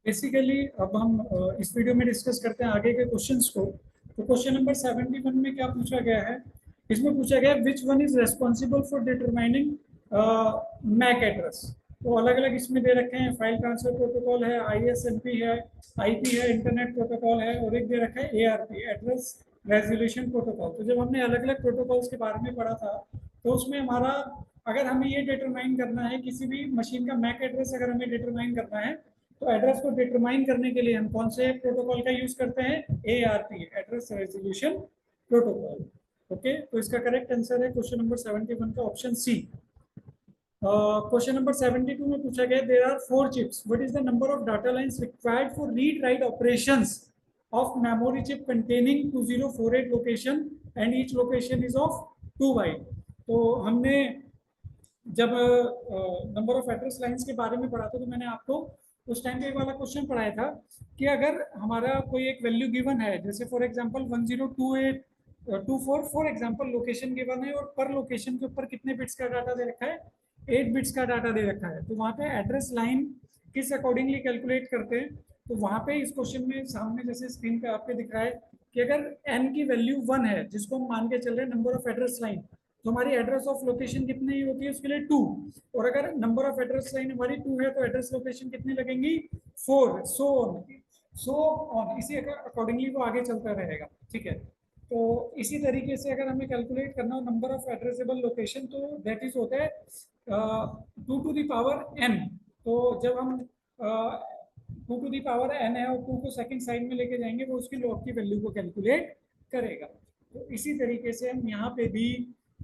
Basically अब हम इस वीडियो में डिस्कस करते हैं आगे के क्वेश्चंस को। तो क्वेश्चन नंबर 71 में क्या पूछा गया है? इसमें पूछा गया which one is responsible for determining MAC address. तो अलग अलग इसमें दे रखे हैं, फाइल ट्रांसफर प्रोटोकॉल है, ISMP है, IP है, इंटरनेट प्रोटोकॉल है, और एक दे रखा है ARP, एड्रेस रेजोल्यूशन प्रोटोकॉल। तो जब हमने अलग अलग प्रोटोकॉल्स के बारे में पढ़ा था तो उसमें हमारा, अगर हमें ये डिटरमाइन करना है किसी भी मशीन का मैक एड्रेस अगर हमें डिटरमाइन करना है, तो एड्रेस को डिटरमाइन करने के लिए हम कौन से प्रोटोकॉल का यूज करते हैं? ARP, address resolution protocol. Okay, तो इसका करेक्ट आंसर है क्वेश्चन नंबर 71 का ऑप्शन सी। क्वेश्चन नंबर 72 में पूछा गया there are 4 chips, what is the number of data lines required for read write operations of memory chip containing 2048 location and each location is of 2 byte. तो हमने जब number of address lines के बारे में पढ़ा था तो मैंने आपको उस टाइम पे एक वाला क्वेश्चन पढ़ाया था कि अगर हमारा कोई एक वैल्यू गिवन है, जैसे for example 102824 for example location given है, और पर लोकेशन के ऊपर कितने बिट्स का डाटा दे रखा है? 8 बिट्स का डाटा दे रखा है। तो वहाँ पे एड्रेस लाइन किस अकॉर्डिंगली कैलकुलेट करते हैं? तो वहाँ पे इस क्वेश्चन में सामने जैसे स्क्रीन पे आपके दिख रहा है कि अगर n की वैल्यू 1 है, जिसको हम मान के चल रहे हैं नंबर ऑफ एड्रेस लाइन, तो हमारी एड्रेस ऑफ लोकेशन कितनी होती है उसके लिए? 2। और अगर नंबर ऑफ एड्रेस लाइन हमारी 2 है तो एड्रेस लोकेशन कितनी लगेंगी? 4। सो ऑन इसी अकॉर्डिंगली वो आगे चलता रहेगा। ठीक है, तो इसी तरीके से अगर हमें कैलकुलेट करना हो नंबर ऑफ एड्रेसेबल लोकेशन, तो दैट इज होता है 2 टू द पावर n। तो जब हम 2 टू द पावर n है और 2 को सेकंड साइड में लेके जाएंगे, वो उसकी लॉग की वैल्यू को कैलकुलेट करेगा। तो इसी तरीके से हम यहाँ पे भी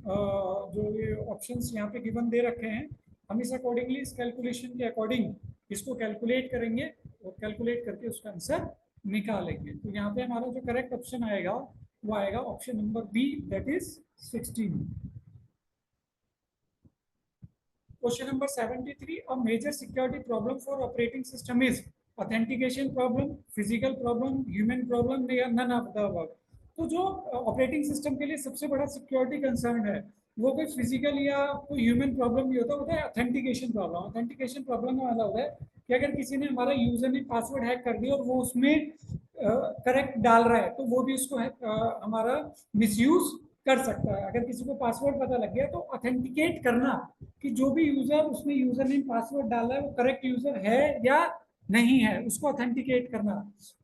जो ये ऑप्शंस यहाँ पे गिवन दे रखे हैं, हम इस अकॉर्डिंगली, इस कैलकुलेशन के अकॉर्डिंग इसको कैलकुलेट करेंगे और कैलकुलेट करके उसका आंसर निकालेंगे। तो यहाँ पे हमारा जो करेक्ट ऑप्शन आएगा वो आएगा option number B, that is 16। Question number 73, a major security problem for operating system is authentication problem, physical problem, human problem, या none of the above। तो जो ऑपरेटिंग सिस्टम के लिए सबसे बड़ा सिक्योरिटी कंसर्न है वो कोई फिजिकल या कोई ह्यूमन प्रॉब्लम नहीं होता, होता है ऑथेंटिकेशन प्रॉब्लम। ऑथेंटिकेशन प्रॉब्लम में वाला होता है कि अगर किसी ने हमारा यूजर ने पासवर्ड हैक कर दिया और वो उसमें करेक्ट डाल रहा है, तो वो भी उसको हमारा मिसयूज कर सकता है। अगर किसी को पासवर्ड पता लग गया तो ऑथेंटिकेट करना कि जो भी यूजर उसमें यूजर नेम पासवर्ड डाला है वो करेक्ट यूजर है या नहीं है, उसको ऑथेंटिकेट करना,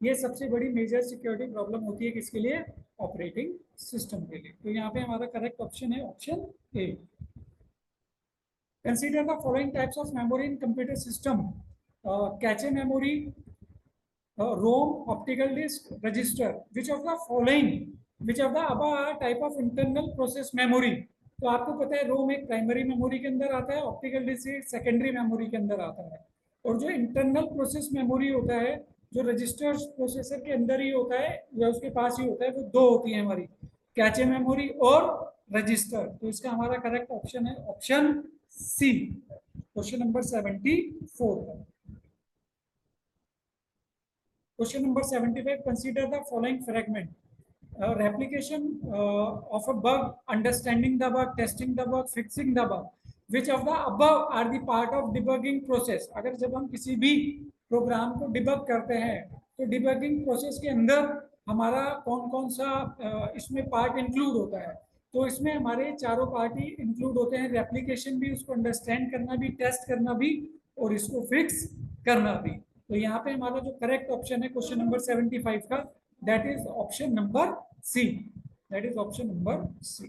ये सबसे बड़ी मेजर सिक्योरिटी प्रॉब्लम होती है किसके लिए? ऑपरेटिंग सिस्टम के लिए। तो यहाँ पे हमारा करेक्ट ऑप्शन है option A. Consider the following types of memory in computer system, cache memory, ROM, optical disk, register. Which of the following, which of the above type of internal process memory? तो आपको पता है रोम एक primary memory के अंदर आता है, optical disc secondary memory के अंदर आता है, और जो इंटरनल प्रोसेस मेमोरी होता है जो रजिस्टर प्रोसेसर के अंदर ही होता है या उसके पास ही होता है, वो 2 होती है हमारी, कैचे मेमोरी और रजिस्टर। तो इसका हमारा करेक्ट ऑप्शन है option C, question number 74। Question number 75, consider the following fragment. Replication of a bug, understanding the bug, testing the bug, fixing the bug. Which of the above are the part of debugging process? अगर जब हम किसी भी programme को debug करते हैं तो debugging process के अंदर हमारा कौन कौन सा इसमें पार्ट इंक्लूड होता है? तो इसमें हमारे चारों पार्ट ही इंक्लूड होते हैं, रेप्लिकेशन भी, उसको अंडरस्टैंड करना भी, टेस्ट करना भी, और इसको फिक्स करना भी। तो यहाँ पे हमारा जो करेक्ट ऑप्शन है क्वेश्चन नंबर 75 का, that is option number C, that is option number C.